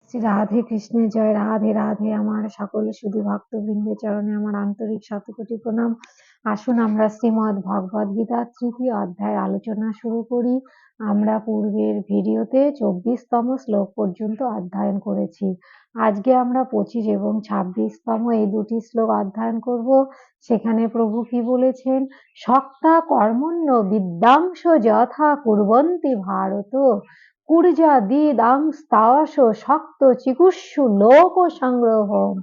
শ্রী রাধে কৃষ্ণের জয়। রাধে রাধে। আমার সকল শুধু ভক্তবৃন্দের চরণে আমার আন্তরিক শতকোটি প্রণাম। আসুন আমরা শ্রীমদ্ ভগবদ গীতার তৃতীয় অধ্যায়ের আলোচনা শুরু করি। আমরা পূর্বের ভিডিওতে 24তম শ্লোক পর্যন্ত অধ্যয়ন করেছি। আজকে আমরা 25 এবং 26তম এই দুটি শ্লোক অধ্যয়ন করব। সেখানে প্রভু কি বলেছেন? শক্তা কর্মণ্য বিদ্যাংশ যথা কুর্বন্তি ভারত কুর্যাদিদাংস্তাস শক্ত চিকুৎসু লোক সংগ্রহম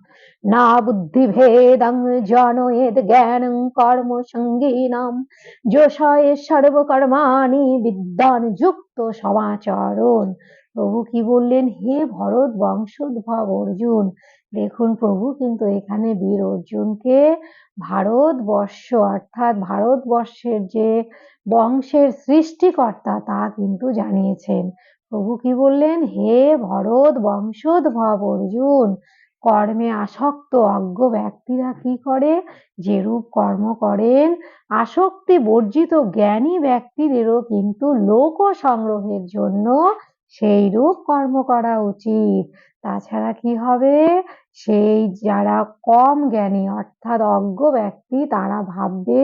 না বুদ্ধিভেদং জনয়েদ জ্ঞানং কর্ম সঙ্গীনাম যোষয়ে সর্বকর্মাণি বিদ্যান যুক্ত সমাচরণ। প্রভু কি বললেন? হে ভরত বংশোদ্ভব অর্জুন। দেখুন, প্রভু কিন্তু এখানে বীর অর্জুনকে ভারতবর্ষ অর্থাৎ ভারতবর্ষের যে বংশের সৃষ্টিকর্তা তা কিন্তু জানিয়েছেন। প্রভু কি বললেন? হে ভরত বংশোদ্ভব অর্জুন, কর্মে আসক্ত অজ্ঞ ব্যক্তিরা কি করে? যেরূপ কর্ম করেন, আসক্তি বর্জিত জ্ঞানী ব্যক্তিদেরও কিন্তু লোক সংগ্রহের জন্য সেই রূপ কর্ম করা উচিত। তাছাড়া কি হবে? সেই যারা কম জ্ঞানী অর্থাৎ অজ্ঞ ব্যক্তি তারা ভাববে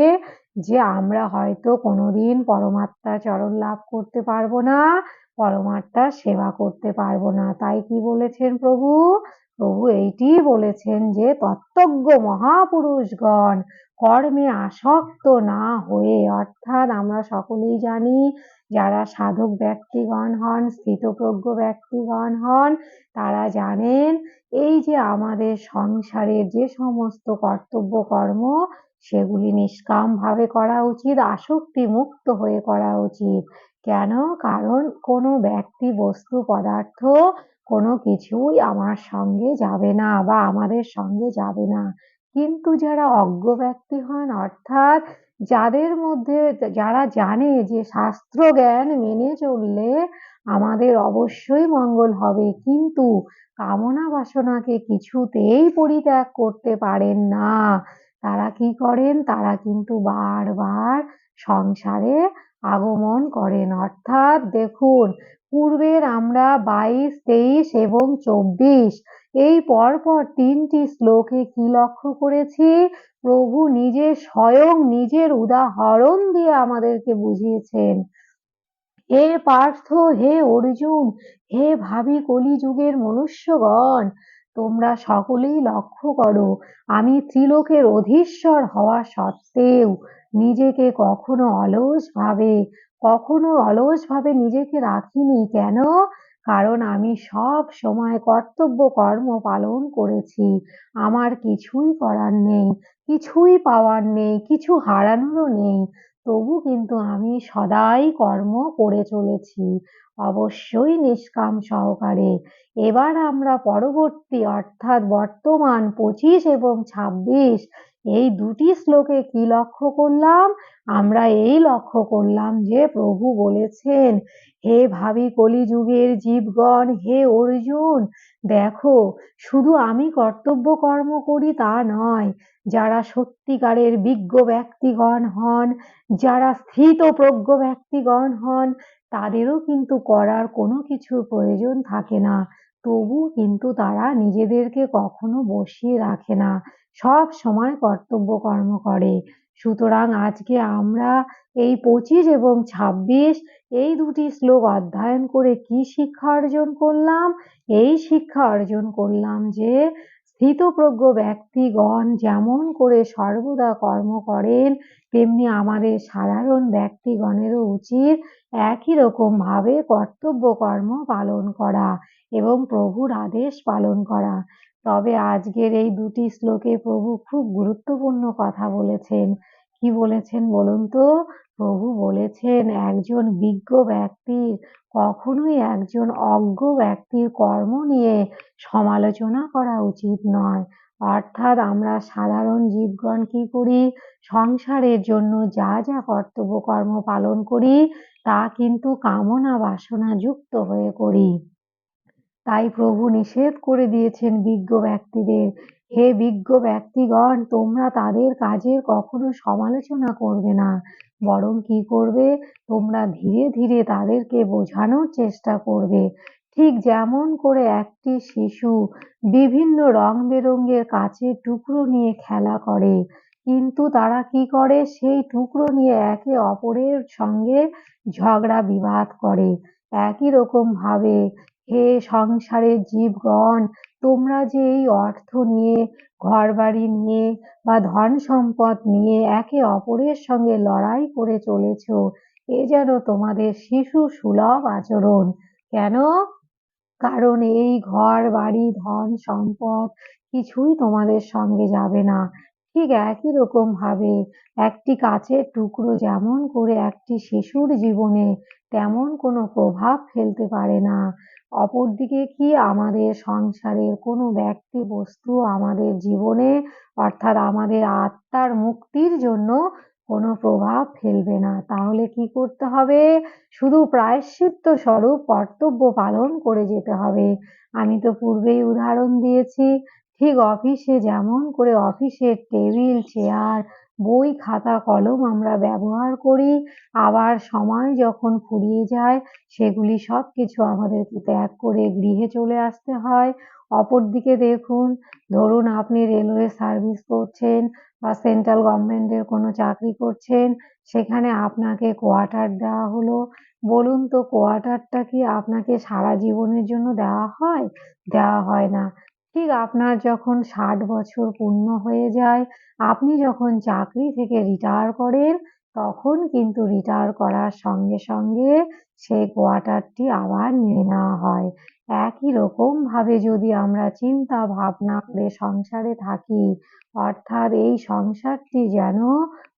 যে আমরা হয়তো কোনোদিন পরমাত্মার চরণ লাভ করতে পারবো না, পরমাত্মার সেবা করতে পারবো না। তাই কি বলেছেন প্রভু? প্রভু এইটি বলেছেন যে তত্ত্বজ্ঞ মহাপুরুষগণ কর্মে আসক্ত না হয়ে, অর্থাৎ আমরা সকলেই জানি যারা সাধক ব্যক্তিগণ হন, স্থিতপ্রজ্ঞ ব্যক্তিগণ হন, তারা জানেন এই যে আমাদের সংসারের যে সমস্ত কর্তব্য কর্ম সেগুলি নিষ্কাম ভাবে করা উচিত, আসক্তি মুক্ত হয়ে করা উচিত। কেন? কারণ কোনো ব্যক্তি বস্তু পদার্থ কোনো কিছুই আমার সঙ্গে যাবে না বা আমাদের সঙ্গে যাবে না। কিন্তু যারা অজ্ঞ ব্যক্তি হন অর্থাৎ যাদের মধ্যে যারা জানে যে শাস্ত্র জ্ঞান মেনে চললে আমাদের অবশ্যই মঙ্গল হবে, কিন্তু কামনা বাসনাকে কিছুতেই পরিত্যাগ করতে পারেন না, তারা কি করেন? তারা কিন্তু বারবার সংসারে আগমন করেন। অর্থাৎ দেখুন, পূর্বের আমরা 22, 23 এবং 24 এই পরপর 3টি শ্লোকে কি লক্ষ্য করেছি? প্রভু নিজে স্বয়ং নিজের উদাহরণ দিয়ে আমাদেরকে বুঝিয়েছেন। হে পার্থ, হে অর্জুন, হে ভাবি কলিযুগের মনুষ্যগণ, তোমরা সকলেই লক্ষ্য করো, আমি ত্রিলোকের অধীশ্বর হওয়া সত্ত্বেও নিজেকে কখনো অলস ভাবে নিজেকে রাখিনি। কেন? কারণ আমি সব সময় কর্তব্য কর্ম পালন করেছি। আমার কিছুই করার নেই, কিছুই পাওয়ার নেই, কিছু হারানোরও নেই। তবু কিন্তু আমি সদাই কর্ম করে চলেছি, অবশ্যই নিষ্কাম সহকারে। এবার আমরা পরবর্তী অর্থাৎ বর্তমান 25 এবং 26 এই দুটি শ্লোকে কি লক্ষ্য করলাম? আমরা এই লক্ষ্য করলাম যে প্রভু বলেছেন, হে ভাবি কলিযুগের জীবগণ, হে অর্জুন, দেখো, শুধু আমি কর্তব্য কর্ম করি তা নয়, যারা সত্যিকারের বিজ্ঞ ব্যক্তিগণ হন, যারা স্থিতপ্রজ্ঞ ব্যক্তিগণ হন, তাদেরও কিন্তু করার কোনো কিছুর প্রয়োজন থাকে না। তবু কিন্তু তারা নিজেদেরকে কখনো বসিয়ে রাখে না, সব সময় কর্তব্য কর্ম করে। সুতরাং আজকে আমরা এই 25 এবং 26 এই দুটি শ্লোক অধ্যয়ন করে কি শিক্ষা অর্জন করলাম? এই শিক্ষা অর্জন করলাম যে স্থিতপ্রজ্ঞ ব্যক্তিগণ যেমন করে সর্বদা কর্ম করেন, তেমনি আমাদের সাধারণ ব্যক্তিগণেরও উচিত একই রকম ভাবে কর্তব্য কর্ম পালন করা এবং প্রভুর আদেশ পালন করা। তবে আজকের এই দুটি শ্লোকে প্রভু খুব গুরুত্বপূর্ণ কথা বলেছেন। কি বলেছেন বলুন তো? প্রভু বলেছেন একজন বিজ্ঞ ব্যক্তির কখনোই একজন অজ্ঞ ব্যক্তির কর্ম নিয়ে সমালোচনা করা উচিত নয়। অর্থাৎ আমরা সাধারণ জীবগণ কি করি? সংসারের জন্য যা যা কর্তব্য কর্ম পালন করি তা কিন্তু কামনা বাসনা যুক্ত হয়ে করি। তাই প্রভু নিষেধ করে দিয়েছেন বিজ্ঞ ব্যক্তিদের, হে বিজ্ঞ ব্যক্তিগণ, তোমরা তাদের কাজের কখনো সমালোচনা করবে না, বরং কি করবে? তোমরা ধীরে ধীরে তাদেরকে বোঝানোর চেষ্টা করবে। ঠিক যেমন করে একটি শিশু বিভিন্ন রং-বেরঙের কাঁচের টুকরো নিয়ে খেলা করে, কিন্তু তারা কি করে সেই টুকরো নিয়ে একে অপরের সঙ্গে ঝগড়া বিবাদ করে। একই রকম ভাবে হে সংসারের জীবগণ, তোমরা যে এই অর্থ নিয়ে, ঘরবাড়ি নিয়ে বা ধন সম্পদ নিয়ে একে অপরের সঙ্গে লড়াই করে চলেছ, এ যেন তোমাদের শিশু সুলভ আচরণ। কেন? কারণ এই ঘর-বাড়ি, ধন-সম্পদ কিছুই তোমাদের সঙ্গে যাবে না। ঠিক একই রকম ভাবে একটি কাচের টুকরো যেমন করে একটি শিশুর জীবনে তেমন কোনো প্রভাব ফেলতে পারে না, অপরদিকে কি আমাদের সংসারের কোনো ব্যক্তি বস্তু আমাদের জীবনে অর্থাৎ আমাদের আত্মার মুক্তির জন্য কোনো প্রভাব ফেলবে না। তাহলে কি করতে হবে? শুধু প্রায়শ্চিত্ত স্বরূপ কর্তব্য পালন করে যেতে হবে। আমি তো পূর্বেই উদাহরণ দিয়েছি, ঠিক অফিসে যেমন করে অফিসের টেবিল, চেয়ার, বই, খাতা, কলম আমরা ব্যবহার করি, আবার সময় যখন ফুরিয়ে যায় সেগুলি সবকিছু আমাদেরকে ত্যাগ করে গৃহে চলে আসতে হয়। অপরদিকে দেখুন, ধরুন আপনি রেলওয়ে সার্ভিস করছেন বা সেন্ট্রাল গভর্নমেন্টের কোনো চাকরি করছেন, সেখানে আপনাকে কোয়ার্টার দেওয়া হলো। বলুন তো কোয়ার্টারটা কি আপনাকে সারা জীবনের জন্য দেওয়া হয়? দেওয়া হয় না। ঠিক আপনার যখন ৬০ বছর পূর্ণ হয়ে যায়, আপনি যখন চাকরি থেকে রিটায়ার করেন, তখন কিন্তু রিটায়ার করার সঙ্গে সঙ্গে সেই কোয়ার্টারটি আবার নিয়ে নেওয়া হয়। একই রকম ভাবে যদি আমরা চিন্তা ভাবনা করে সংসারে থাকি, অর্থাৎ এই সংসারটি যেন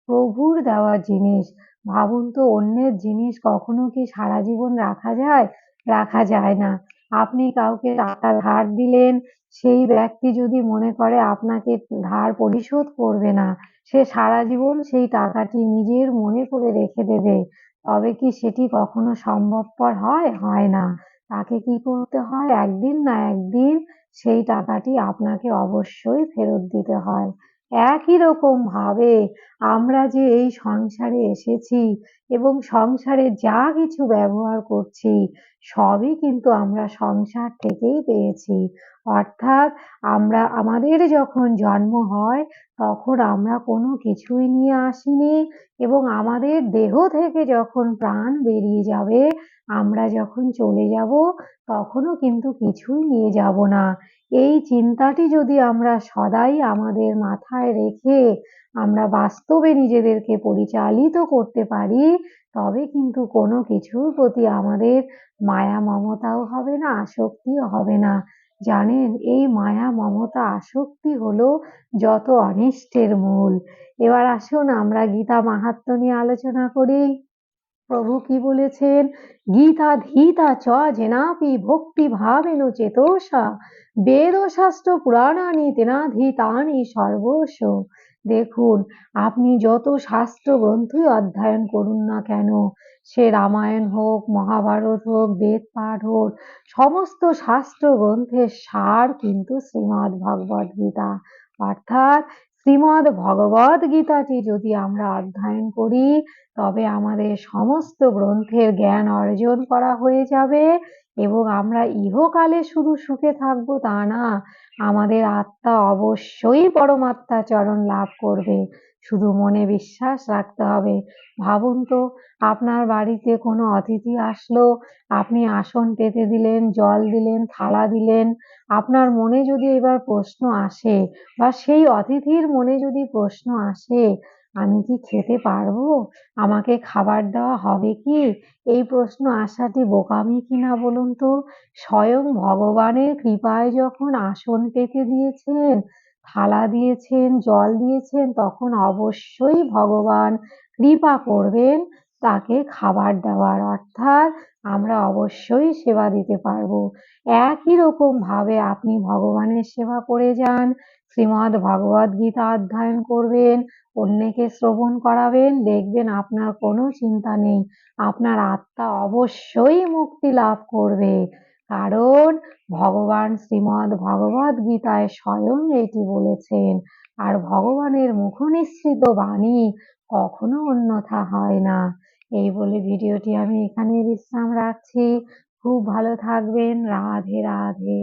প্রভুর দেওয়া জিনিস। ভাবুন তো অন্যের জিনিস কখনো কি সারা জীবন রাখা যায়? রাখা যায় না। আপনি কাউকে টাকা ধার দিলেন, সেই ব্যক্তি যদি মনে করে আপনাকে ধার পরিশোধ করবে না, সে সারা জীবন সেই টাকাটি নিজের মনে করে রেখে দেবে। তবে কি সেটি কখনো সম্ভবপর হয়? হয় না। তাকে কি করতে হয়? একদিন না একদিন সেই টাকাটি আপনাকে অবশ্যই ফেরত দিতে হয়। একই রকম ভাবে আমরা যে এই সংসারে এসেছি এবং সংসারে যা কিছু ব্যবহার করছি, সবই কিন্তু আমরা সংসার থেকেই পেয়েছি। অর্থাৎ আমাদের যখন জন্ম হয়, তখন আমরা কোনো কিছুই নিয়ে আসিনি এবং আমাদের দেহ থেকে যখন প্রাণ বেরিয়ে যাবে, আমরা যখন চলে যাব, তখনও কিন্তু কিছুই নিয়ে যাব না। এই চিন্তাটি যদি আমরা সদাই আমাদের মাথায় রেখে আমরা বাস্তবে নিজেদেরকে পরিচালিত করতে পারি, তবে কিন্তু কোনো কিছুর প্রতি আমাদের মায়া মমতাও হবে না, আসক্তিও হবে না। জানেন, এই মায়া মমতা আসক্তি হলো যত অনিষ্টের মূল। এবার আসুন আমরা গীতা মাহাত্ম্য নিয়ে আলোচনা করি। প্রভু কি বলেছেন? গীতা ধীতা চ জেনাপি ভক্তি ভাবেন চেতসা বেদ শাস্ত্র পুরাণানি তেনাধীতানি সর্বস্ব। দেখুন, আপনি যত শাস্ত্র গ্রন্থই অধ্যয়ন করুন না কেন, সে রামায়ণ হোক, মহাভারত হোক, বেদ পাঠ হোক, সমস্ত শাস্ত্র গ্রন্থের সার কিন্তু শ্রীমদ্ ভগবদ গীতা। অর্থাৎ শ্রীমদ্ ভগবদ গীতাটি যদি আমরা অধ্যয়ন করি, তবে আমাদের সমস্ত গ্রন্থের জ্ঞান অর্জন করা হয়ে যাবে এবং আমরা ইহকালে শুধু সুখে থাকবো তা না, আমাদের আত্মা অবশ্যই পরমাত্মা চরণ লাভ করবে। শুধু মনে বিশ্বাস রাখতে হবে। ভাবুন তো, আপনার বাড়িতে কোনো অতিথি আসলো, আপনি আসন পেতে দিলেন, জল দিলেন, থালা দিলেন। আপনার মনে যদি এবার প্রশ্ন আসে বা সেই অতিথির মনে যদি প্রশ্ন আসে, আমি কি খেতে পারবো? আমাকে খাবার দেওয়া হবে কি? এই প্রশ্ন আসাটি বোকামি কিনা বলুন তো? স্বয়ং ভগবানের কৃপায় যখন আসন পেতে দিয়েছেন, থালা দিয়েছেন, জল দিয়েছেন, তখন অবশ্যই ভগবান কৃপা করবেন তাকে খাবার দেওয়ার। অর্থাৎ আমরা অবশ্যই সেবা দিতে পারবো। একই রকম ভাবে আপনি ভগবানের সেবা করে যান, শ্রীমদ্ ভগবদ গীতা অধ্যয়ন করবেন, অন্যকে শ্রবণ করাবেন, দেখবেন আপনার কোনো চিন্তা নেই। আপনার আত্মা অবশ্যই মুক্তি লাভ করবে। কারণ ভগবান শ্রীমদ্ ভগবদ গীতায় স্বয়ং এটি বলেছেন। আর ভগবানের মুখনিসৃত বাণী কখনো অন্যথা হয় না। এই বলে ভিডিওটি আমি এখানেই বিশ্রাম রাখছি। খুব ভালো থাকবেন। রাধে রাধে।